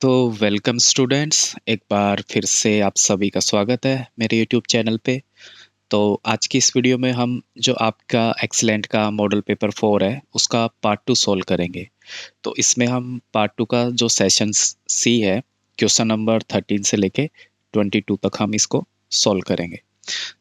तो welcome students, एक बार फिर से आप सभी का स्वागत है मेरे यूट्यूब चैनल पे। तो आज की इस वीडियो में हम जो आपका एक्सीलेंट का मॉडल पेपर 4 है उसका पार्ट 2 सॉल्व करेंगे। तो इसमें हम पार्ट 2 का जो सेशन सी है, क्वेश्चन नंबर 13 से लेके 22 तक हम इसको सॉल्व करेंगे।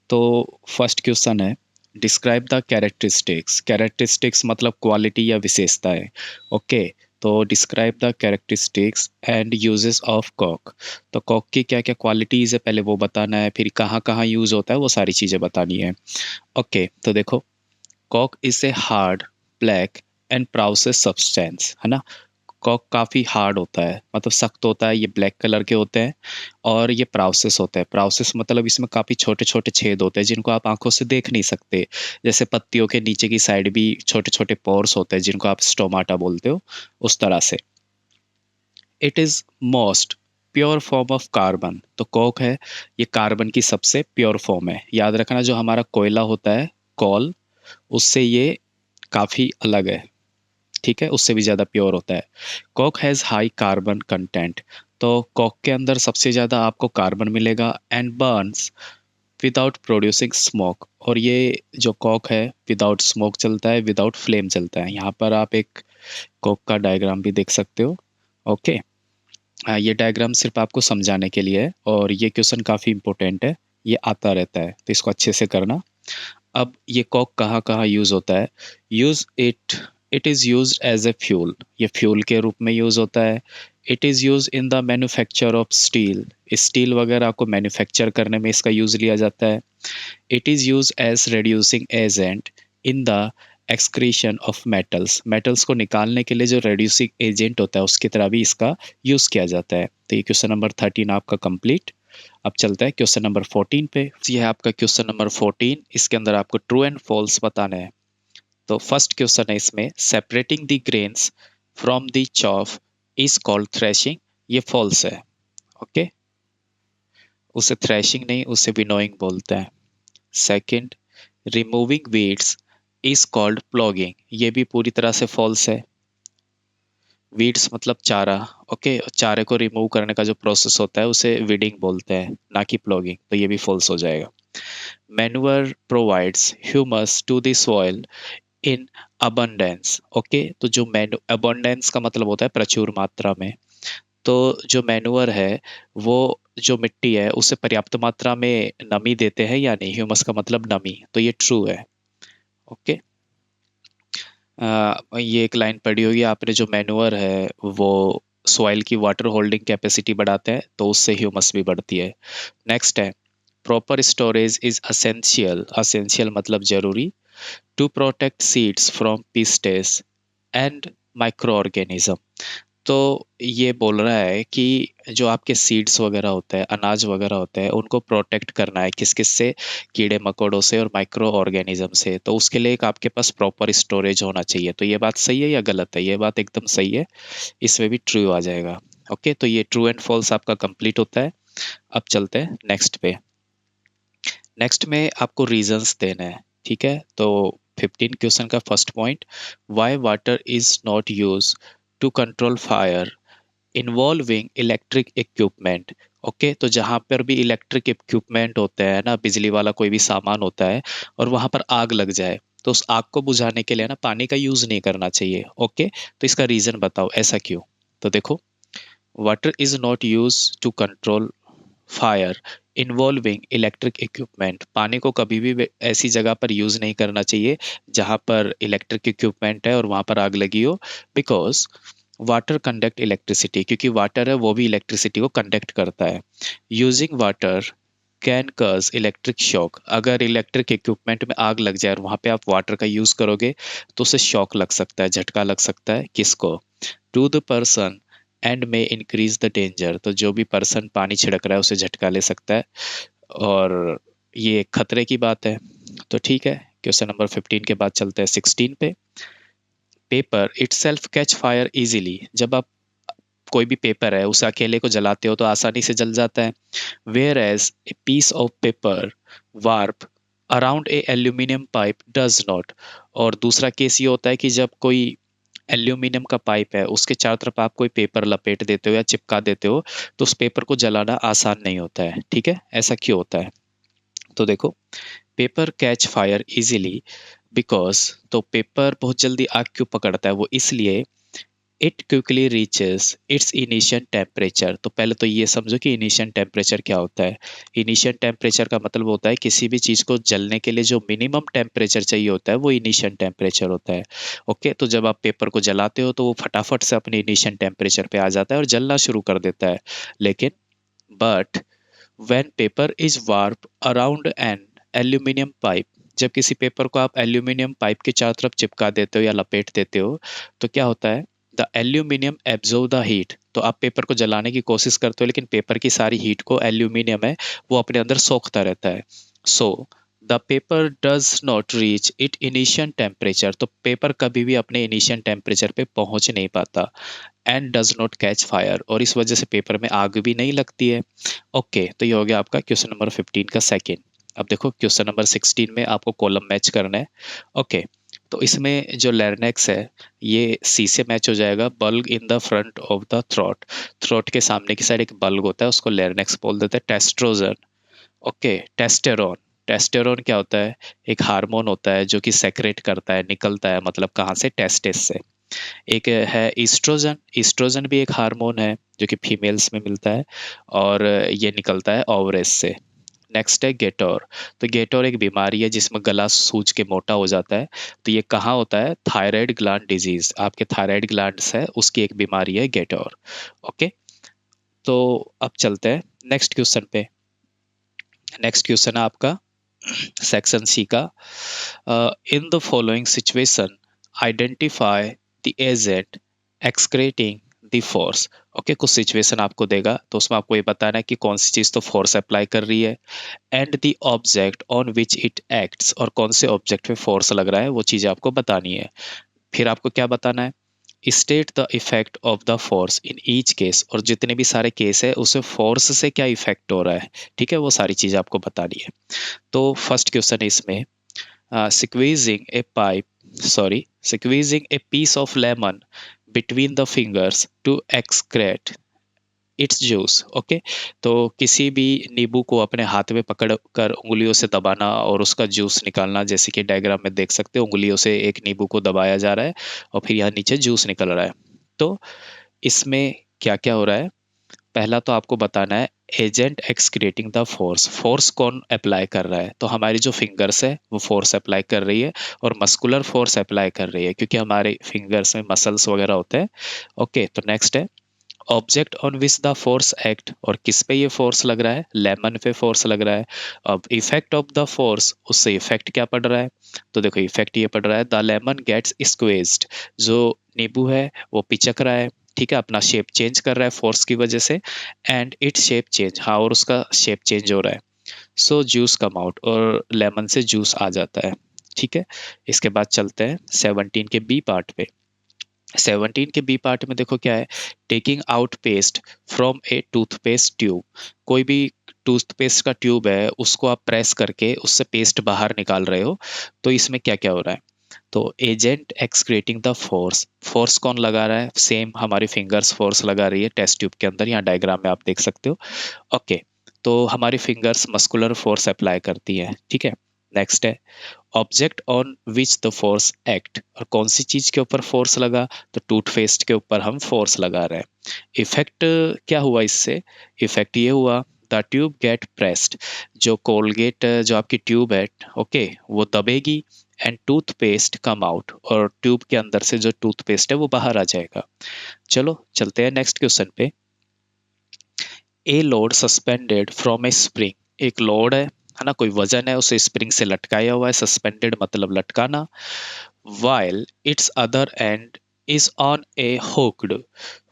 तो फर्स्ट क्वेश्चन है, डिस्क्राइब द कैरेक्टरिस्टिक्स। कैरेक्टरिस्टिक्स मतलब क्वालिटी या विशेषताएं। ओके, तो describe the characteristics and uses of coke. तो कॉक की क्या क्या क्वालिटीज़ है पहले वो बताना है, फिर कहाँ कहाँ यूज़ होता है वो सारी चीज़ें बतानी है। ओके, तो देखो, coke is a hard, black and process substance, है ना। कॉक काफ़ी हार्ड होता है, मतलब सख्त होता है, ये ब्लैक कलर के होते हैं और ये प्रोसेस होता है। प्रोसेस मतलब इसमें काफ़ी छोटे छोटे छेद होते हैं जिनको आप आंखों से देख नहीं सकते। जैसे पत्तियों के नीचे की साइड भी छोटे छोटे पोर्स होते हैं जिनको आप स्टोमाटा बोलते हो, उस तरह से। It is most pure form of carbon. तो कोक है, ये कार्बन की सबसे प्योर फॉर्म है। याद रखना, जो हमारा कोयला होता है कोल, उससे ये काफ़ी अलग है। ठीक है, उससे भी ज़्यादा प्योर होता है। Coke has high carbon content. तो कोक के अंदर सबसे ज़्यादा आपको कार्बन मिलेगा and Burns without producing smoke. और ये जो कोक है विदाउट स्मोक चलता है, विदाउट फ्लेम चलता है। यहाँ पर आप एक कोक का डायग्राम भी देख सकते हो। ओके, ये डायग्राम सिर्फ आपको समझाने के लिए है और ये क्वेश्चन काफ़ी इंपॉर्टेंट है, ये आता रहता है, तो इसको अच्छे से करना। अब ये कॉक कहाँ कहाँ यूज़ होता है। Use it, it is use as a fuel. ये फ्यूल के रूप में यूज़ होता है। It is use in the manufacture of steel. Steel वगैरह को मैन्युफैक्चर करने में इसका यूज़ लिया जाता है। It is use as reducing agent in the extraction of metals. Metals को निकालने के लिए जो रेड्यूसिंग एजेंट होता है उसकी तरह भी इसका यूज़ किया जाता है। तो ये क्वेश्चन नंबर 13 आपका कंप्लीट। अब चलता है क्वेश्चन नंबर 14 पे। ये है आपका क्वेश्चन नंबर 14। इसके अंदर आपको ट्रू एंड फॉल्स बताने हैं। तो फर्स्ट क्वेश्चन है इसमें, separating the grains from the chaff is called threshing. ये फॉल्स है। ओके, उसे थ्रेशिंग नहीं, उसे विनोइंग बोलते हैं। Second, removing weeds is called ploughing. ये भी पूरी तरह से फॉल्स है। वीड्स मतलब चारा। ओके, चारे को रिमूव करने का जो प्रोसेस होता है उसे वीडिंग बोलते हैं, ना कि प्लॉगिंग। तो ये भी फॉल्स हो जाएगा। Manure provides humus to the soil in abundance. Okay, तो जो मैनु अबंडेंस का मतलब होता है प्रचुर मात्रा में। तो जो मैनुअर है वो जो मिट्टी है उसे पर्याप्त मात्रा में नमी देते हैं या नहीं। ह्यूमस का मतलब नमी, तो ये ट्रू है। ओके, ये एक लाइन पढ़ी होगी आपने, जो मैनुअर है वो सॉइल की वाटर होल्डिंग कैपेसिटी बढ़ाते हैं, तो उससे ह्यूमस भी बढ़ती है। नेक्स्ट है, proper storage is essential. Essential मतलब जरूरी, to protect seeds from pests and micro organism. तो ये बोल रहा है कि जो आपके सीड्स वगैरह होते हैं, अनाज वगैरह होते हैं, उनको प्रोटेक्ट करना है किस किस से, कीड़े मकोड़ों से और माइक्रो ऑर्गेनिज्म से। तो उसके लिए एक आपके पास प्रॉपर स्टोरेज होना चाहिए। तो ये बात सही है या गलत है? ये बात एकदम सही है, इसमें भी ट्रू आ जाएगा। ओके, तो ये ट्रू एंड फॉल्स आपका कंप्लीट होता है। अब चलते हैं नेक्स्ट पे। नेक्स्ट में आपको रीजंस देने हैं। ठीक है, तो 15 क्वेश्चन का first point, why water is not use to control fire involving electric equipment. Okay, तो जहां पर भी इलेक्ट्रिक इक्विपमेंट होते हैं ना, बिजली वाला कोई भी सामान होता है और वहां पर आग लग जाए, तो उस आग को बुझाने के लिए ना पानी का यूज नहीं करना चाहिए। ओके, तो इसका रीजन बताओ, ऐसा क्यों? तो देखो, water is not use to control fire involving electric equipment. पानी को कभी भी ऐसी जगह पर यूज नहीं करना चाहिए जहां पर इलेक्ट्रिक इक्विपमेंट है और वहां पर आग लगी हो। बिकॉज वाटर कंडक्ट इलेक्ट्रिसिटी, क्योंकि वाटर है वो भी इलेक्ट्रिसिटी को कंडक्ट करता है। Using water can cause electric shock. अगर इलेक्ट्रिक इक्विपमेंट में आग लग जाए और वहां पे आप वाटर का यूज करोगे तो उसे शॉक लग सकता है, झटका लग सकता है। किसको? टू द पर्सन एंड में इंक्रीज द डेंजर। तो जो भी पर्सन पानी छिड़क रहा है उसे झटका ले सकता है और ये खतरे की बात है। तो ठीक है, क्वेश्चन नंबर 15 के बाद चलते हैं 16 पे। Paper itself catch fire easily. जब आप कोई भी पेपर है उसे अकेले को जलाते हो तो आसानी से जल जाता है। Whereas a piece of paper warp around a aluminium pipe does not. और दूसरा केस ये होता है कि जब कोई एल्यूमिनियम का पाइप है, उसके चारों तरफ आप कोई पेपर लपेट देते हो या चिपका देते हो, तो उस पेपर को जलाना आसान नहीं होता है, ठीक है? ऐसा क्यों होता है? तो देखो, paper catch fire easily because, तो पेपर बहुत जल्दी आग क्यों पकड़ता है? वो इसलिए it quickly reaches it's initial temperature. तो पहले तो ये समझो कि इनिशियल टेम्परेचर क्या होता है। इनिशियल टेम्परेचर का मतलब होता है किसी भी चीज़ को जलने के लिए जो मिनिमम टेम्परेचर चाहिए होता है वो इनिशियल टेम्परेचर होता है। ओके, तो जब आप पेपर को जलाते हो तो वो फटाफट से अपने इनिशियल टेम्परेचर पे आ जाता है और जलना शुरू कर देता है। लेकिन but when paper is warp around an aluminium pipe, जब किसी पेपर को आप एल्यूमिनियम पाइप के चारों तरफ चिपका देते हो या लपेट देते हो, तो क्या होता है? The aluminium absorb the heat. तो आप पेपर को जलाने की कोशिश करते हो, लेकिन पेपर की सारी हीट को एल्यूमिनियम है वो अपने अंदर सोखता रहता है। So the paper does not reach it initial temperature. तो पेपर कभी भी अपने इनिशियल टेम्परेचर पे पहुंच नहीं पाता। And does not catch fire, और इस वजह से पेपर में आग भी नहीं लगती है। ओके, तो ये हो गया आपका क्वेश्चन नंबर 15 का सेकेंड। अब देखो क्वेश्चन नंबर 16 में आपको कॉलम मैच करना है। ओके, तो इसमें जो लैरिंक्स है ये सी से मैच हो जाएगा। Bulb in the front of the throat, throat के सामने की साइड एक बल्ब होता है, उसको लैरिंक्स बोल देते हैं। टेस्ट्रोजन, ओके, टेस्टेरोन। टेस्टेरोन क्या होता है? एक हार्मोन होता है जो कि सेक्रेट करता है, निकलता है, मतलब कहाँ से? टेस्टिस से। एक है ईस्ट्रोजन, ईस्ट्रोजन भी एक हार्मोन है जो कि फीमेल्स में मिलता है और ये निकलता है ओवरेज से। नेक्स्ट है गेटोर। तो गेटोर एक बीमारी है जिसमें गला सूज के मोटा हो जाता है। तो ये कहाँ होता है? थायराइड ग्लैंड डिजीज, आपके थायराइड ग्लैंड्स है उसकी एक बीमारी है गेटोर। ओके, तो अब चलते हैं नेक्स्ट क्वेश्चन पे। नेक्स्ट क्वेश्चन है आपका सेक्शन सी का। In the following situation identify the agent exerting the force. Okay, कुछ सिचुएशन आपको देगा तो उसमें आपको ये बताना है कि कौन सी चीज़ तो फोर्स अप्लाई कर रही है, and the object on which it acts, और कौन से ऑब्जेक्ट पे फोर्स लग रहा है वो चीज़ें आपको बतानी है। फिर आपको क्या बताना है? State the effect of the force in each case, और जितने भी सारे केस है उसे फोर्स से क्या इफेक्ट हो रहा है, ठीक है, वो सारी चीज़ आपको बतानी है। तो फर्स्ट क्वेश्चन है इसमें, squeezing a pipe, sorry, squeezing a piece of lemon between the fingers to excrete it's juice. Okay, तो किसी भी नींबू को अपने हाथ में पकड़ कर उंगलियों से दबाना और उसका जूस निकालना, जैसे कि डायग्राम में देख सकते हो, उंगलियों से एक नींबू को दबाया जा रहा है और फिर यहाँ नीचे जूस निकल रहा है। तो इसमें क्या क्या हो रहा है? पहला तो आपको बताना है एजेंट एक्सक्रिएटिंग द फोर्स, फोर्स कौन अप्लाई कर रहा है? तो हमारी जो फिंगर्स है वो फोर्स अप्लाई कर रही है और मस्कुलर फोर्स अप्लाई कर रही है क्योंकि हमारे फिंगर्स में मसल्स वगैरह होते हैं। ओके, तो नेक्स्ट है object on which the force act, और किस पे ये फोर्स लग रहा है? लेमन पे फोर्स लग रहा है। अब इफेक्ट ऑफ द फोर्स, उससे इफेक्ट क्या पड़ रहा है? तो देखो इफेक्ट ये पड़ रहा है द लेमन गेट्स स्क्वेज्ड, जो नींबू है वो पिचक रहा है, ठीक है, अपना शेप चेंज कर रहा है फोर्स की वजह से। एंड इट शेप चेंज, हाँ, और उसका शेप चेंज हो रहा है। सो जूस कम आउट, और लेमन से जूस आ जाता है, ठीक है। इसके बाद चलते हैं 17 के बी पार्ट पे। 17 के बी पार्ट में देखो क्या है, taking out paste from A toothpaste tube. कोई भी टूथपेस्ट का ट्यूब है उसको आप प्रेस करके उससे पेस्ट बाहर निकाल रहे हो, तो इसमें क्या क्या हो रहा है? तो agent exerting the force, force कौन लगा रहा है? सेम हमारी फिंगर्स फोर्स लगा रही है टेस्ट ट्यूब के अंदर, यहाँ डायग्राम में आप देख सकते हो। ओके, तो हमारी फिंगर्स मस्कुलर फोर्स अप्लाई करती है, ठीक है। नेक्स्ट है object on which the force act, और कौन सी चीज के ऊपर फोर्स लगा? तो टूथपेस्ट के ऊपर हम फोर्स लगा रहे हैं। इफेक्ट क्या हुआ इससे? इफेक्ट ये हुआ द ट्यूब गेट प्रेस्ड, जो कोलगेट जो आपकी ट्यूब है, ओके, वो दबेगी एंड टूथपेस्ट कम आउट, और ट्यूब के अंदर से जो टूथपेस्ट है वो बाहर आ जाएगा। चलो चलते हैं नेक्स्ट क्वेश्चन पे। A load suspended from A spring, एक लोड है ना, कोई वजन है उसे स्प्रिंग से लटकाया हुआ है, सस्पेंडेड मतलब लटकाना। while its other end is on a hooked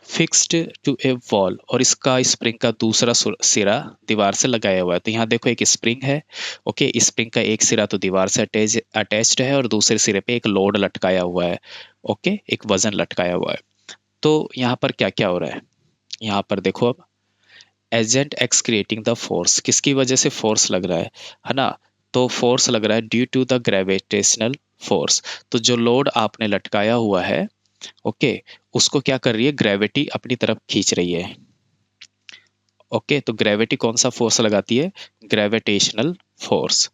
fixed to a wall, और इसका स्प्रिंग का दूसरा सिरा दीवार से लगाया हुआ है। तो यहाँ देखो एक स्प्रिंग है, ओके, स्प्रिंग का एक सिरा तो दीवार से अटैच्ड है और दूसरे सिरे पे एक लोड लटकाया हुआ है, ओके, एक वजन लटकाया हुआ है। तो यहाँ पर क्या क्या हो रहा है? यहाँ पर देखो अब agent x creating the force, किसकी वजह से फोर्स लग रहा है ना? तो फोर्स लग रहा है due to the gravitational force. तो जो लोड आपने लटकाया हुआ है ओके, उसको क्या कर रही है, ग्रेविटी अपनी तरफ खींच रही है। ओके, तो ग्रेविटी कौन सा फोर्स लगाती है, ग्रेविटेशनल फोर्स।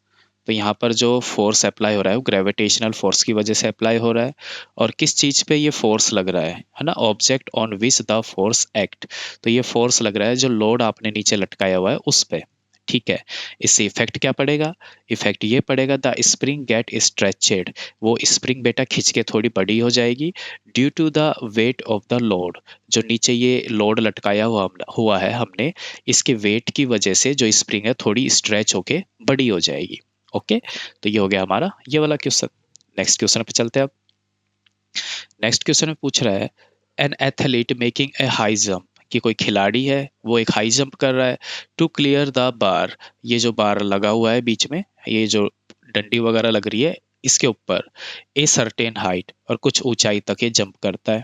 तो यहाँ पर जो फोर्स अप्लाई हो रहा है वो ग्रेविटेशनल फोर्स की वजह से अप्लाई हो रहा है। और किस चीज पे ये फोर्स लग रहा है ना, object on which the force act. तो ये फोर्स लग रहा है जो लोड आपने नीचे लटकाया हुआ है उस पे। ठीक है, इससे इफेक्ट क्या पड़ेगा, इफेक्ट ये पड़ेगा द स्प्रिंग गेट स्ट्रेचेड, वो स्प्रिंग बेटा खिंच के थोड़ी बड़ी हो जाएगी, due to the weight of the load. जो नीचे ये लोड लटकाया हुआ है हमने, इसके वेट की वजह से जो स्प्रिंग है थोड़ी स्ट्रेच होके बड़ी हो जाएगी। ओके, तो ये हो गया हमारा ये वाला क्वेश्चन। नेक्स्ट क्वेश्चन पे चलते हैं अब। नेक्स्ट क्वेश्चन में पूछ रहा है, an athlete making a high jump, कि कोई खिलाड़ी है वो एक हाई जंप कर रहा है, टू क्लियर द बार, ये जो बार लगा हुआ है बीच में, ये जो डंडी वगैरह लग रही है इसके ऊपर, ए सर्टेन हाइट, और कुछ ऊंचाई तक ये जंप करता है।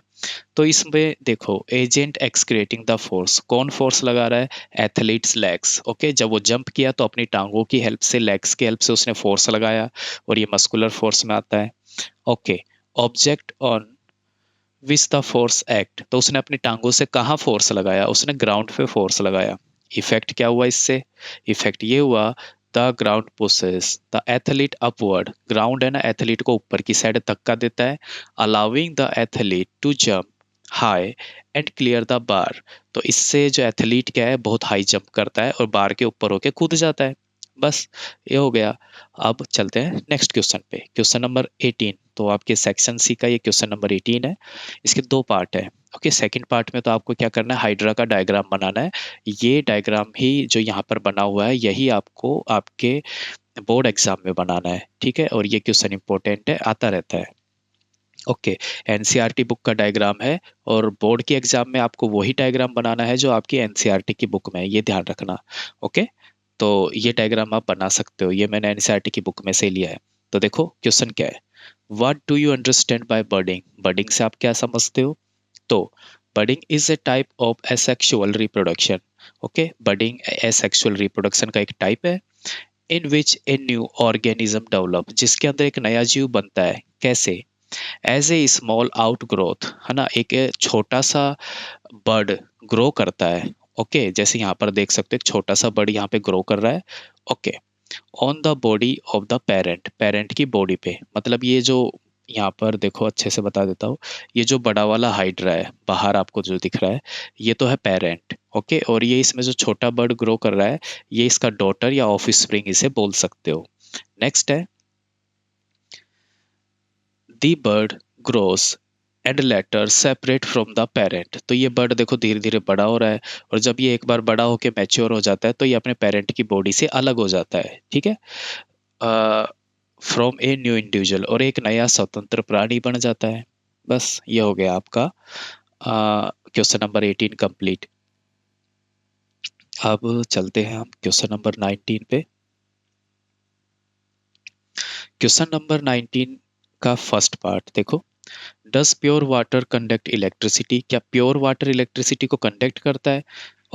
तो इसमें देखो, एजेंट एक्सक्रिएटिंग द फोर्स, कौन फोर्स लगा रहा है, एथलीट्स लेग्स। ओके, जब वो जंप किया तो अपनी टांगों की हेल्प से, लेग्स की हेल्प से उसने फोर्स लगाया, और ये मस्कुलर फोर्स में आता है। Okay, object on which the force act, तो उसने अपनी टांगों से कहाँ फोर्स लगाया, उसने ग्राउंड पे फोर्स लगाया। इफेक्ट क्या हुआ इससे, इफेक्ट ये हुआ, the ground pushes the athlete upward, ground है ना एथलीट को ऊपर की साइड धक्का देता है, allowing the athlete to jump high and clear the bar. तो इससे जो एथलीट क्या है बहुत हाई जंप करता है और बार के ऊपर होके कूद जाता है। बस ये हो गया। अब चलते हैं नेक्स्ट क्वेश्चन पे, क्वेश्चन नंबर 18। तो आपके सेक्शन सी का ये क्वेश्चन नंबर 18 है। इसके दो पार्ट है। ओके, सेकंड पार्ट में तो आपको क्या करना है, हाइड्रा का डायग्राम बनाना है। ये डायग्राम ही जो यहाँ पर बना हुआ है यही आपको आपके बोर्ड एग्जाम में बनाना है। ठीक है, और ये क्वेश्चन इंपॉर्टेंट है, आता रहता है। ओके, एनसीईआरटी बुक का डायग्राम है, और बोर्ड के एग्जाम में आपको वही डायग्राम बनाना है जो आपकी एनसीईआरटी की बुक में है, ये ध्यान रखना। ओके, तो ये डायग्राम आप बना सकते हो, ये मैंने एनसीईआरटी की बुक में से लिया है। तो देखो क्वेश्चन क्या है, what do you understand by budding, budding से आप क्या समझते हो। तो budding is a type of asexual reproduction. Okay, budding asexual reproduction का एक टाइप है, in which a new organism develop, जिसके अंदर एक नया जीव बनता है। कैसे, एज ए स्मॉल आउट ग्रोथ, है ना, एक छोटा सा बर्ड ग्रो करता है। ओके, जैसे यहाँ पर देख सकते हो एक छोटा सा बर्ड यहाँ पे ग्रो कर रहा है। Okay, on the body of the parent, parent की बॉडी पे, मतलब ये जो यहाँ पर देखो अच्छे से बता देता हूँ, ये जो बड़ा वाला हाइड्रा है बाहर आपको जो दिख रहा है ये तो है पेरेंट। ओके, और ये इसमें जो छोटा बर्ड ग्रो कर रहा है ये इसका डॉटर या ऑफ स्प्रिंग इसे बोल सकते हो। नेक्स्ट है, the bud grows and later separate from the parent. तो ये बर्ड देखो धीरे धीरे बड़ा हो रहा है, और जब ये एक बार बड़ा होके मैच्योर हो जाता है तो ये अपने पेरेंट की बॉडी से अलग हो जाता है। ठीक है, फ्रॉम ए न्यू इंडिविजुअल, और एक नया स्वतंत्र प्राणी बन जाता है। बस ये हो गया आपका क्वेश्चन नंबर 18 कंप्लीट। अब चलते हैं हम क्वेश्चन नंबर 19 पे। क्वेश्चन नंबर 19 का फर्स्ट पार्ट देखो, डस प्योर वाटर कंडक्ट इलेक्ट्रिसिटी, क्या प्योर वाटर इलेक्ट्रिसिटी को कंडक्ट करता है।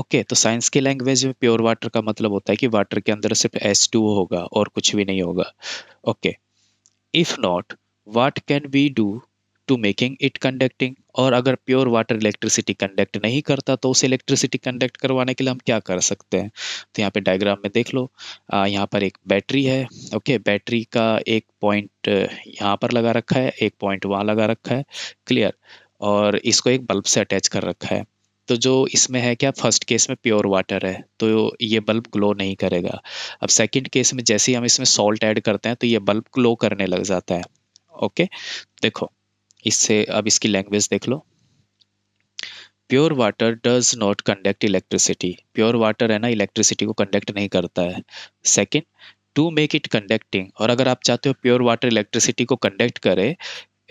ओके, तो साइंस की लैंग्वेज में प्योर वाटर का मतलब होता है कि वाटर के अंदर सिर्फ H2O होगा और कुछ भी नहीं होगा। Okay, if not what can we do to making it conducting, और अगर प्योर वाटर इलेक्ट्रिसिटी कंडक्ट नहीं करता तो उसे इलेक्ट्रिसिटी कंडक्ट करवाने के लिए हम क्या कर सकते हैं। तो यहाँ पे डायग्राम में देख लो, यहाँ पर एक बैटरी है। ओके, बैटरी का एक पॉइंट यहाँ पर लगा रखा है, एक पॉइंट वहाँ लगा रखा है, क्लियर, और इसको एक बल्ब से अटैच कर रखा है। तो जो इसमें है क्या, फर्स्ट केस में प्योर वाटर है तो ये बल्ब ग्लो नहीं करेगा। अब सेकंड केस में जैसे ही हम इसमें सॉल्ट ऐड करते हैं तो ये बल्ब ग्लो करने लग जाता है। ओके, देखो इससे अब इसकी लैंग्वेज देख लो, pure water does not conduct electricity, pure water है ना इलेक्ट्रिसिटी को कंडक्ट नहीं करता है। Second, to make it conducting, और अगर आप चाहते हो प्योर वाटर इलेक्ट्रिसिटी को कंडक्ट करे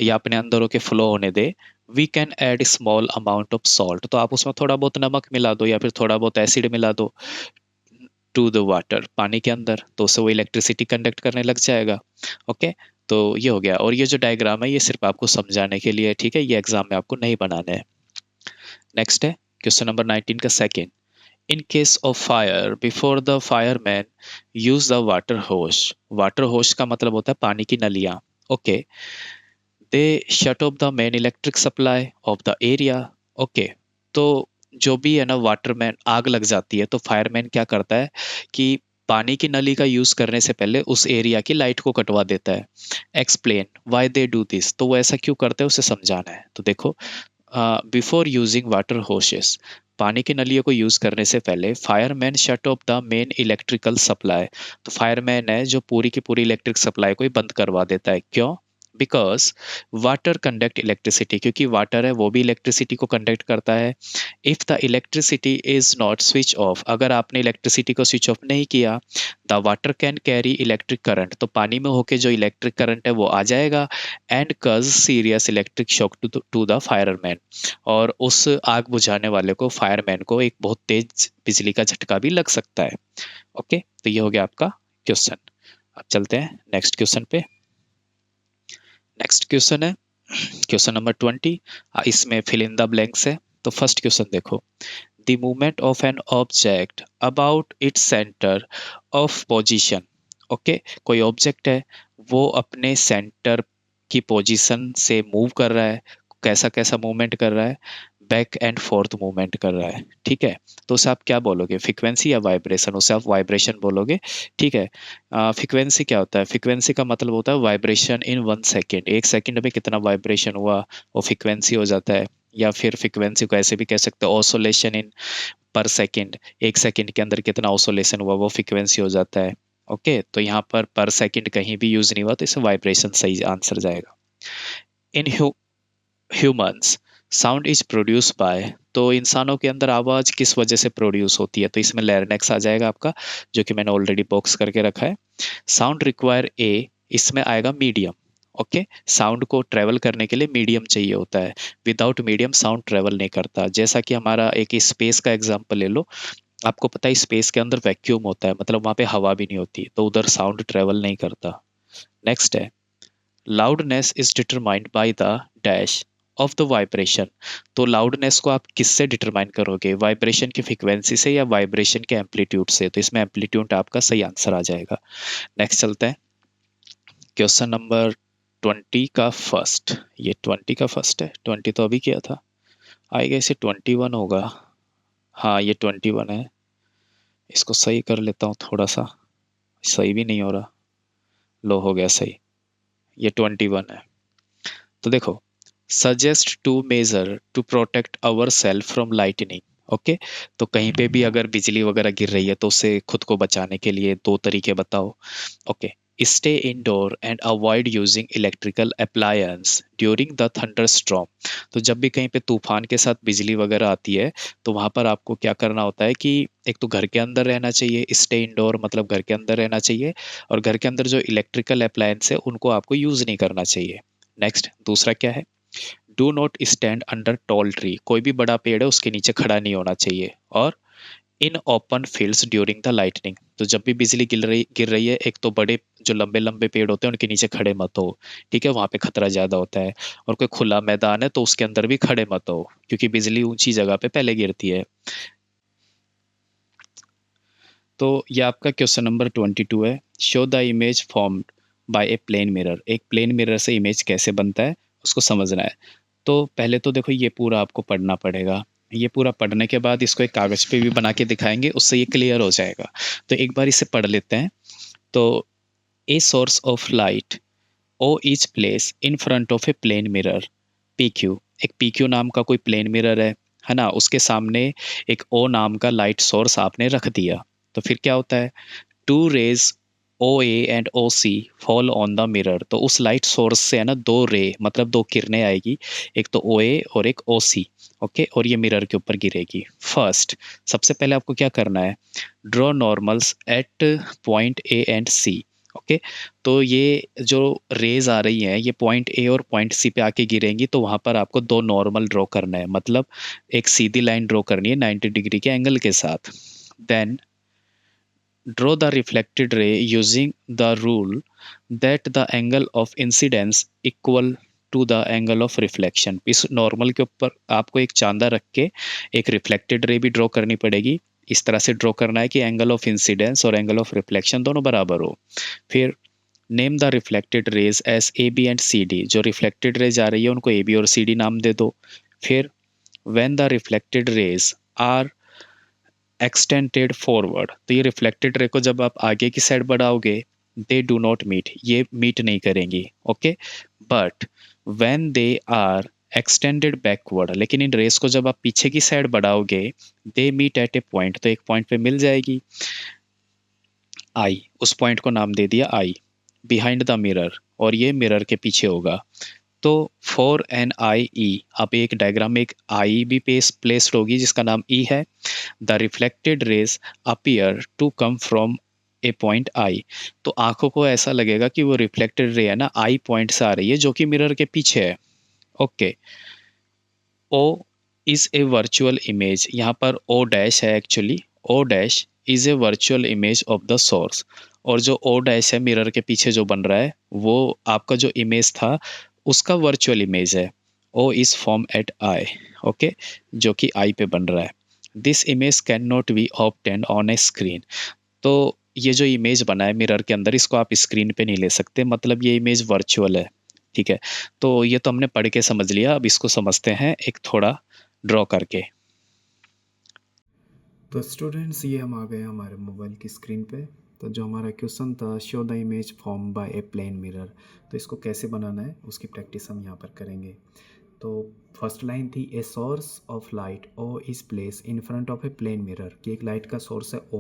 या अपने अंदर होके फ्लो होने दे, we can add small amount of salt, तो आप उसमें थोड़ा बहुत नमक मिला दो या फिर थोड़ा बहुत एसिड मिला दो टू द वाटर, पानी के अंदर, तो उससे वो इलेक्ट्रिसिटी कंडक्ट करने लग जाएगा। ओके, तो ये हो गया, और ये जो डायग्राम है ये सिर्फ आपको समझाने के लिए है। ठीक है, ये एग्जाम में आपको नहीं बनाने हैं। नेक्स्ट है क्वेश्चन नंबर 19 का second, in case of fire before the fireman use the water hose, water hose का मतलब होता है पानी की नलियां। Okay, they shut off the main electric supply of the area. Okay, तो जो भी है ना, वाटरमैन आग लग जाती है तो फायरमैन क्या करता है कि पानी की नली का यूज करने से पहले उस एरिया की लाइट को कटवा देता है। Explain why they do this, तो वो ऐसा क्यों करते हैं उसे समझाना है। तो देखो, बिफोर यूजिंग वाटर होसेस, पानी की नलियों को यूज करने से पहले fireman shut off the main electrical supply. तो फायरमैन है जो पूरी की पूरी इलेक्ट्रिक सप्लाई को ही बंद करवा देता है। क्यों? बिकॉज वाटर कंडक्ट इलेक्ट्रिसिटी, क्योंकि वाटर है वो भी इलेक्ट्रिसिटी को कंडक्ट करता है। If the electricity is not switch off, अगर आपने इलेक्ट्रिसिटी को स्विच ऑफ नहीं किया, the water can carry electric current, तो पानी में होके जो इलेक्ट्रिक करंट है वो आ जाएगा, and cause serious electric shock to the fireman, और उस आग बुझाने वाले को, फायरमैन को, एक बहुत तेज बिजली का झटका भी लग सकता है। ओके, तो ये हो गया आपका क्वेश्चन। अब चलते हैं नेक्स्ट क्वेश्चन पे। नेक्स्ट क्वेश्चन है क्वेश्चन नंबर 20। इसमें फिल इन द ब्लैंक्स है। तो फर्स्ट क्वेश्चन देखो, the movement of an object about its centre of position. Okay, कोई ऑब्जेक्ट है वो अपने सेंटर की पोजीशन से मूव कर रहा है। कैसा कैसा मूवमेंट कर रहा है? बैक एंड फोर्थ मूवमेंट कर रहा है। ठीक है, तो उसे आप क्या बोलोगे, फ्रीक्वेंसी या वाइब्रेशन? उसे आप वाइब्रेशन बोलोगे। ठीक है, फ्रीक्वेंसी क्या होता है? फ्रीक्वेंसी का मतलब होता है वाइब्रेशन इन 1 सेकेंड, 1 सेकेंड में कितना वाइब्रेशन हुआ वो फ्रीक्वेंसी हो जाता है। या फिर फ्रीक्वेंसी को ऐसे भी कह सकते हो, ऑसोलेशन इन पर सेकेंड, 1 सेकेंड के अंदर कितना ऑसोलेशन हुआ वो फ्रीक्वेंसी हो जाता है। ओके, तो यहाँ पर सेकेंड कहीं भी यूज नहीं हुआ तो इसे वाइब्रेशन सही आंसर जाएगा। In humans sound is produce by, तो इंसानों के अंदर आवाज किस वजह से प्रोड्यूस होती है? तो इसमें लैरिंक्स आ जाएगा आपका, जो कि मैंने ऑलरेडी बॉक्स करके रखा है। साउंड रिक्वायर ए, इसमें आएगा मीडियम। ओके, साउंड को ट्रेवल करने के लिए मीडियम चाहिए होता है। विदाउट मीडियम साउंड ट्रेवल नहीं करता। जैसा कि हमारा एक स्पेस का एग्जांपल ले लो, आपको पता है स्पेस के अंदर वैक्यूम होता है, मतलब वहां पे हवा भी नहीं होती, तो उधर साउंड ट्रेवल नहीं करता। नेक्स्ट है, loudness is determined by the dash of the vibration. तो लाउडनेस को आप किससे डिटरमाइन करोगे? वाइब्रेशन की फ्रीक्वेंसी से या वाइब्रेशन के एम्पलीट्यूड से? तो इसमें एम्पलीट्यूड आपका सही आंसर आ जाएगा। नेक्स्ट चलते हैं क्वेश्चन नंबर 20 का फर्स्ट। ये 20 का फर्स्ट है, 20 तो अभी किया था, आएगा इसे 21 होगा। हाँ, ये 21 है। इसको सही कर लेता हूँ थोड़ा सा, सही भी नहीं हो रहा। लो, हो गया सही। ये 21 है। तो देखो, suggest to measure to protect our self from lightning. Okay, तो कहीं पे भी अगर बिजली वगैरह गिर रही है तो उससे खुद को बचाने के लिए 2 तरीके बताओ। Okay, stay indoor and avoid using electrical appliance during the thunder storm. तो जब भी कहीं पे तूफान के साथ बिजली वगैरह आती है तो वहां पर आपको क्या करना होता है कि एक तो घर के अंदर रहना चाहिए, स्टे इंडोर मतलब घर के अंदर रहना चाहिए, और घर के अंदर जो इलेक्ट्रिकल अप्लायंस है उनको आपको यूज नहीं करना चाहिए। नेक्स्ट, दूसरा क्या है? Do not stand under tall tree, कोई भी बड़ा पेड़ है उसके नीचे खड़ा नहीं होना चाहिए। और in open fields during the lightning, तो जब भी बिजली गिर रही है, एक तो बड़े जो लंबे लंबे पेड़ होते हैं उनके नीचे खड़े मत हो। ठीक है, वहां पे खतरा ज्यादा होता है। और कोई खुला मैदान है तो उसके अंदर भी खड़े मत हो, क्योंकि बिजली ऊंची जगह पे पहले गिरती है। तो ये आपका क्वेश्चन नंबर 22 है। Show the image formed by a plane mirror, एक प्लेन मिरर से इमेज कैसे बनता है उसको समझना है। तो पहले तो देखो, ये पूरा आपको पढ़ना पड़ेगा। ये पूरा पढ़ने के बाद इसको एक कागज पे भी बना के दिखाएंगे, उससे ये क्लियर हो जाएगा। तो एक बार इसे पढ़ लेते हैं। तो a source of light O is place in front of a plane mirror P Q, एक पी क्यू नाम का कोई प्लेन मिरर है ना, उसके सामने एक ओ नाम का लाइट सोर्स आपने रख दिया। तो फिर क्या होता है? Two rays O A and O C fall on the mirror, तो उस लाइट सोर्स से है ना 2 रे मतलब 2 किरणें आएगी, एक तो ओ ए और एक ओ सी। ओके, और ये मिरर के ऊपर गिरेगी। फर्स्ट, सबसे पहले आपको क्या करना है? Draw normals at point A and C. Okay, तो ये जो रेज आ रही हैं ये पॉइंट ए और पॉइंट सी पे आके गिरेंगी, तो वहां पर आपको 2 नॉर्मल ड्रॉ करना है, मतलब एक सीधी लाइन ड्रॉ करनी है 90 डिग्री के एंगल के साथ। Then draw the reflected ray using the rule that the angle of incidence equal to the angle of reflection. इस नॉर्मल के ऊपर आपको एक चांदा रख के एक रिफ्लेक्टेड रे भी ड्रॉ करनी पड़ेगी। इस तरह से ड्रॉ करना है कि एंगल ऑफ इंसिडेंस और एंगल ऑफ रिफ्लेक्शन दोनों बराबर हो। फिर name the reflected rays as A B and C D, जो रिफ्लेक्टेड रेज आ रही है उनको ए बी और सी डी नाम दे दो। फिर when the reflected rays are extended forward, तो ये रिफ्लेक्टेड रे को जब आप आगे की साइड बढ़ाओगे, दे डू नॉट मीट, ये मीट नहीं करेंगी, okay. But when they are extended backward, लेकिन इन रेस को जब आप पीछे की साइड बढ़ाओगे, they meet at a point, तो एक पॉइंट पे मिल जाएगी आई, उस पॉइंट को नाम दे दिया आई, बिहाइंड द मिरर, और ये मिरर के पीछे होगा। तो फॉर एन आई ई, अब एक डायग्राम में एक आई भी प्लेस्ड होगी जिसका नाम ई है। The reflected rays appear to come from a point I, तो आंखों को ऐसा लगेगा कि वो रिफ्लेक्टेड रे है ना आई पॉइंट से आ रही है जो कि मिरर के पीछे है, okay. O is a virtual image, यहाँ पर ओ डैश है actually, O dash is a virtual image of the source, और जो ओ डैश है मिरर के पीछे जो बन रहा है वो आपका जो इमेज था उसका वर्चुअल इमेज है। O is form at I, okay, जो कि आई पे बन रहा है। This image can not be obtained on a screen, तो ये जो इमेज बना है मिरर के अंदर इसको आप स्क्रीन पे नहीं ले सकते, मतलब ये इमेज वर्चुअल है, ठीक है। तो ये तो हमने पढ़ के समझ लिया, अब इसको समझते हैं एक थोड़ा ड्रॉ करके। तो स्टूडेंट्स ये हम आ गए हमारे मोबाइल की स्क्रीन पे। तो जो हमारा क्वेश्चन था, show the image form by a plane mirror, तो इसको कैसे बनाना है उसकी प्रैक्टिस हम यहाँ पर करेंगे। तो फर्स्ट लाइन थी, a source of light O is place in front of a plane mirror, कि एक लाइट का सोर्स है ओ,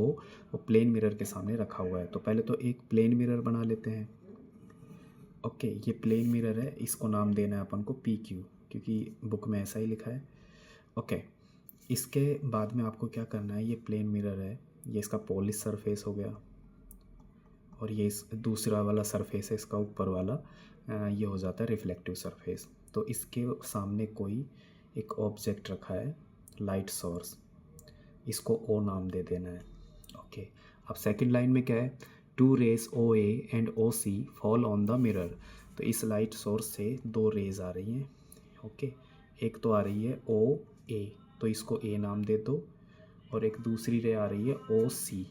वो प्लेन मिरर के सामने रखा हुआ है। तो पहले तो एक प्लेन मिरर बना लेते हैं, ओके। ये प्लेन मिरर है, इसको नाम देना है अपन को पी क्यू, क्योंकि बुक में ऐसा ही लिखा है, ओके। इसके बाद में आपको क्या करना है, ये प्लेन मिरर है, ये इसका पॉलिश सरफेस हो गया, और ये इस दूसरा वाला सरफेस है इसका ऊपर वाला, ये हो जाता है रिफ्लेक्टिव सरफेस। तो इसके सामने कोई एक ऑब्जेक्ट रखा है, लाइट सोर्स, इसको ओ नाम दे देना है, ओके। अब सेकंड लाइन में क्या है, two rays O A and O C fall on the mirror, तो इस लाइट सोर्स से दो रेज आ रही हैं, ओके। एक तो आ रही है ओ ए, तो इसको ए नाम दे दो, और एक दूसरी रे आ रही है ओ सी,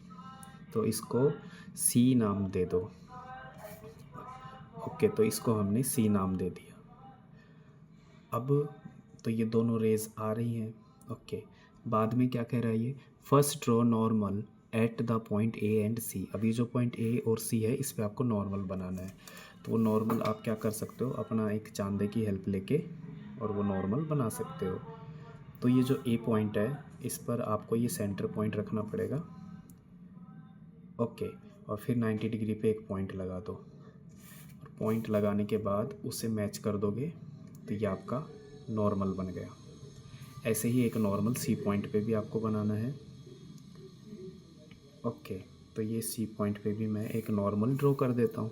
तो इसको सी नाम दे दो, ओके। तो इसको हमने सी नाम दे दिया। अब तो ये दोनों रेज आ रही हैं, ओके। बाद में क्या कह रहा है ये, first draw normal at the point A and C, अभी जो पॉइंट ए और सी है इस पर आपको नॉर्मल बनाना है। तो वो नॉर्मल आप क्या कर सकते हो, अपना एक चांदे की हेल्प लेके और वो नॉर्मल बना सकते हो। तो ये जो ए पॉइंट है इस पर आपको ये सेंटर पॉइंट रखना पड़ेगा, ओके। और फिर 90 डिग्री पे एक पॉइंट लगा दो, और पॉइंट लगाने के बाद उसे मैच कर दोगे तो ये आपका नॉर्मल बन गया। ऐसे ही एक नॉर्मल सी पॉइंट पे भी आपको बनाना है, ओके। तो ये सी पॉइंट पे भी मैं एक नॉर्मल ड्रॉ कर देता हूँ,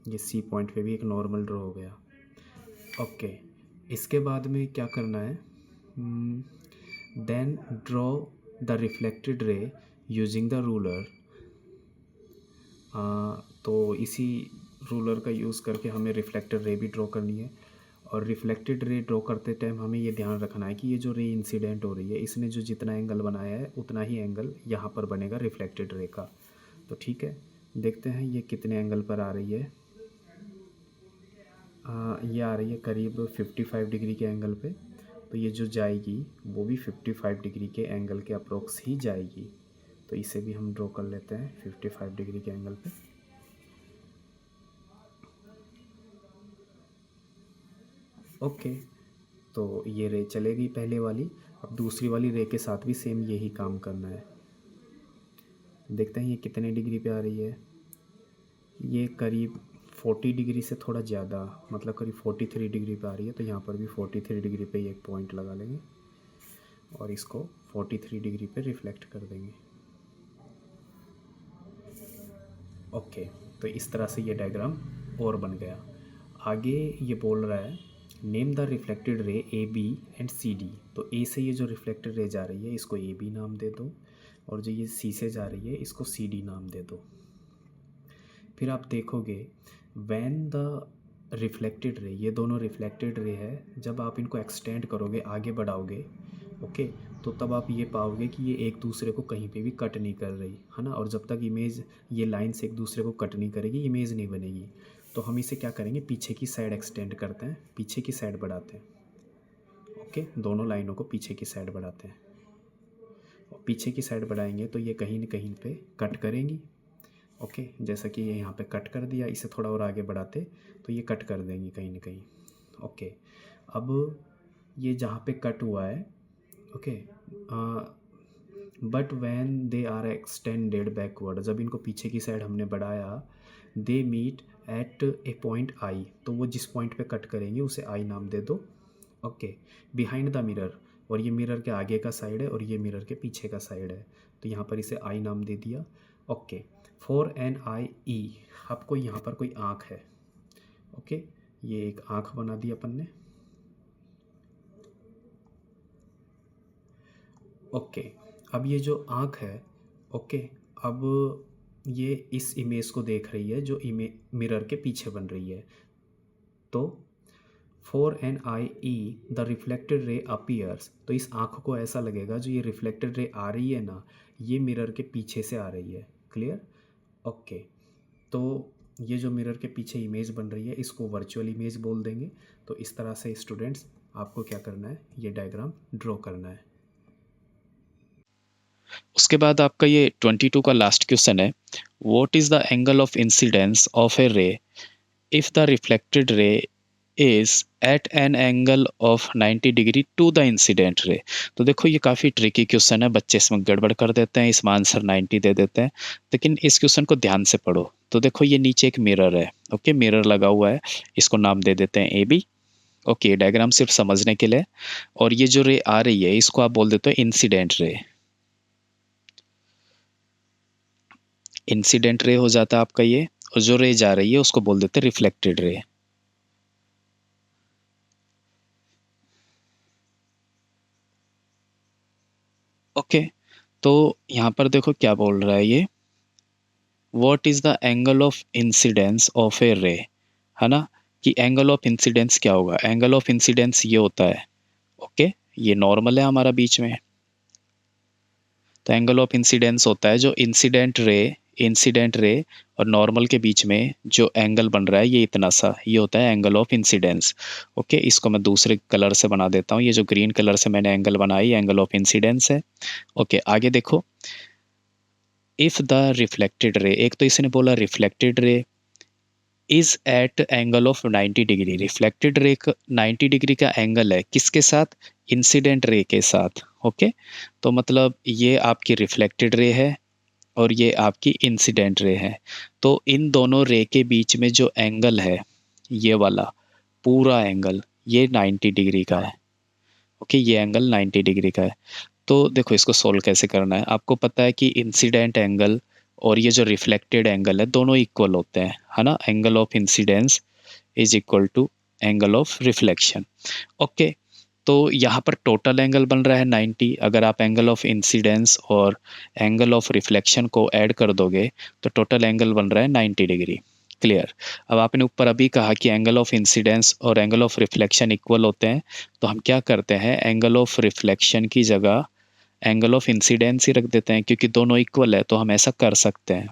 ये सी पॉइंट पे भी एक नॉर्मल ड्रॉ हो गया, ओके। इसके बाद में क्या करना है, then draw the reflected ray using the ruler, तो इसी रूलर का यूज़ करके हमें रिफ्लेक्टेड रे भी ड्रॉ करनी है। और रिफ्लेक्टेड रे ड्रॉ करते टाइम हमें ये ध्यान रखना है कि ये जो रे इंसिडेंट हो रही है इसने जो जितना एंगल बनाया है उतना ही एंगल यहाँ पर बनेगा रिफ्लेक्टेड रे का। तो ठीक है, देखते हैं ये कितने एंगल पर आ रही है। ये आ रही है करीब 55 डिग्री के एंगल पे, तो ये जो जाएगी वो भी 55 डिग्री के एंगल के अप्रोक्स ही जाएगी। तो इसे भी हम ड्रॉ कर लेते हैं 55 डिग्री के एंगल पे, ओके। तो ये रे चलेगी पहले वाली, अब दूसरी वाली रे के साथ भी सेम यही काम करना है। देखते हैं ये कितने डिग्री पे आ रही है, ये करीब 40 डिग्री से थोड़ा ज़्यादा, मतलब करीब 43 डिग्री पे आ रही है। तो यहाँ पर भी 43 डिग्री पे एक पॉइंट लगा लेंगे और इसको 43 डिग्री पे रिफ्लेक्ट कर देंगे, ओके। तो इस तरह से ये डायग्राम और बन गया। आगे ये बोल रहा है, name the reflected ray A B and C D, तो ए से ये जो रिफ्लेक्टेड रे जा रही है इसको ए बी नाम दे दो, और जो ये सी से जा रही है इसको सी डी नाम दे दो। फिर आप देखोगे व्हेन द रिफ्लेक्टेड रे, ये दोनों रिफ्लेक्टेड रे है, जब आप इनको एक्सटेंड करोगे आगे बढ़ाओगे, ओके, तो तब आप ये पाओगे कि ये एक दूसरे को कहीं पे भी कट नहीं कर रही है ना। और जब तक इमेज ये लाइन्स एक दूसरे को कट नहीं करेगी इमेज नहीं बनेगी। तो हम इसे क्या करेंगे, पीछे की साइड एक्सटेंड करते हैं, पीछे की साइड बढ़ाते हैं। ओके, दोनों लाइनों को पीछे की साइड बढ़ाते हैं। और पीछे की साइड बढ़ाएंगे तो ये कहीं न कहीं पे कट करेंगी। ओके, जैसा कि ये यहाँ पे कट कर दिया, इसे थोड़ा और आगे बढ़ाते तो ये कट कर देंगी कहीं ना कहीं। ओके, अब ये जहाँ पे कट हुआ है, okay, but when they are extended backward, जब इनको पीछे की साइड हमने बढ़ाया, they meet at a point I, तो वो जिस पॉइंट पे कट करेंगे उसे आई नाम दे दो। ओके, बिहाइंड द मिरर, और ये मिरर के आगे का साइड है और ये मिरर के पीछे का साइड है, तो यहाँ पर इसे आई नाम दे दिया। ओके, फॉर एन आई ई, आपको यहाँ पर कोई आँख है। ओके, ये एक आँख बना दी अपन ने। ओके, अब ये जो आँख है, ओके, अब ये इस इमेज को देख रही है जो मिरर के पीछे बन रही है। तो for an eye E the reflected ray appears, तो इस आँख को ऐसा लगेगा जो ये रिफ्लेक्टेड रे आ रही है ना, ये मिरर के पीछे से आ रही है। क्लियर? ओके, तो ये जो मिरर के पीछे इमेज बन रही है इसको वर्चुअल इमेज बोल देंगे। तो इस तरह से स्टूडेंट्स आपको क्या करना है, ये डायग्राम ड्रॉ करना है। उसके बाद आपका ये 22 का लास्ट क्वेश्चन है, what is the angle of incidence of a ray if the reflected ray is at an angle of 90 degree to the incident ray. तो देखो ये काफ़ी ट्रिकी क्वेश्चन है, बच्चे इसमें गड़बड़ कर देते हैं, इसमें आंसर 90 दे देते हैं, लेकिन इस क्वेश्चन को ध्यान से पढ़ो। तो देखो ये नीचे एक मिरर है, ओके, मिरर लगा हुआ है, इसको नाम दे देते हैं ए बी। ओके, डायग्राम सिर्फ समझने के लिए। और ये जो रे आ रही है इसको आप बोल देते हो इंसिडेंट रे। इंसिडेंट रे हो जाता है आपका ये, और जो रे जा रही है उसको बोल देते हैं रिफ्लेक्टेड रे। ओके, तो यहाँ पर देखो क्या बोल रहा है ये, what is the angle of incidence of a ray, है ना, कि एंगल ऑफ इंसिडेंस क्या होगा। एंगल ऑफ इंसिडेंस ये होता है, ओके, ये नॉर्मल है हमारा बीच में, तो एंगल ऑफ इंसिडेंस होता है जो इंसिडेंट रे और नॉर्मल के बीच में जो एंगल बन रहा है ये इतना सा, ये होता है एंगल ऑफ इंसिडेंस। ओके, इसको मैं दूसरे कलर से बना देता हूँ, ये जो ग्रीन कलर से मैंने एंगल बनाई एंगल ऑफ इंसिडेंस है। ओके, आगे देखो, इफ द रिफ्लेक्टेड रे, एक तो इसने बोला reflected ray is at angle of 90 degree, reflected ray 90 degree का एंगल है किसके साथ, इंसिडेंट रे के साथ। ओके, तो मतलब ये आपकी रिफ्लेक्टेड रे है और ये आपकी इंसिडेंट रे है। तो इन दोनों रे के बीच में जो एंगल है ये वाला पूरा एंगल ये 90 डिग्री का है। ओके, ये एंगल 90 डिग्री का है। तो देखो इसको सोल्व कैसे करना है, आपको पता है कि इंसिडेंट एंगल और ये जो रिफ्लेक्टेड एंगल है दोनों इक्वल होते हैं, है ना। Angle of incidence is equal to angle of reflection. Okay, तो यहाँ पर टोटल एंगल बन रहा है 90, अगर आप एंगल ऑफ इंसिडेंस और एंगल ऑफ रिफ्लेक्शन को ऐड कर दोगे तो टोटल एंगल बन रहा है 90 डिग्री। क्लियर? अब आपने ऊपर अभी कहा कि एंगल ऑफ इंसिडेंस और एंगल ऑफ रिफ्लेक्शन इक्वल होते हैं, तो हम क्या करते हैं, एंगल ऑफ रिफ्लेक्शन की जगह एंगल ऑफ इंसिडेंस ही रख देते हैं, क्योंकि दोनों इक्वल है तो हम ऐसा कर सकते हैं।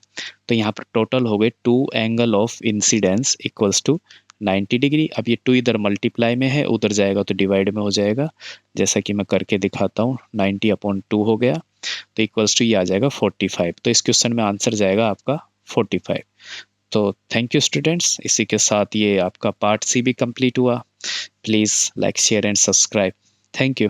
तो यहाँ पर टोटल हो गए 2 angle of incidence equals to 90 degree. अब ये 2 इधर मल्टीप्लाई में है, उधर जाएगा तो डिवाइड में हो जाएगा, जैसा कि मैं करके दिखाता हूँ। 90/2 हो गया, तो इक्वल्स टू ये आ जाएगा 45। तो इस क्वेश्चन में आंसर जाएगा आपका 45। तो थैंक यू स्टूडेंट्स, इसी के साथ ये आपका पार्ट सी भी कंप्लीट हुआ। Please like share and subscribe. Thank you.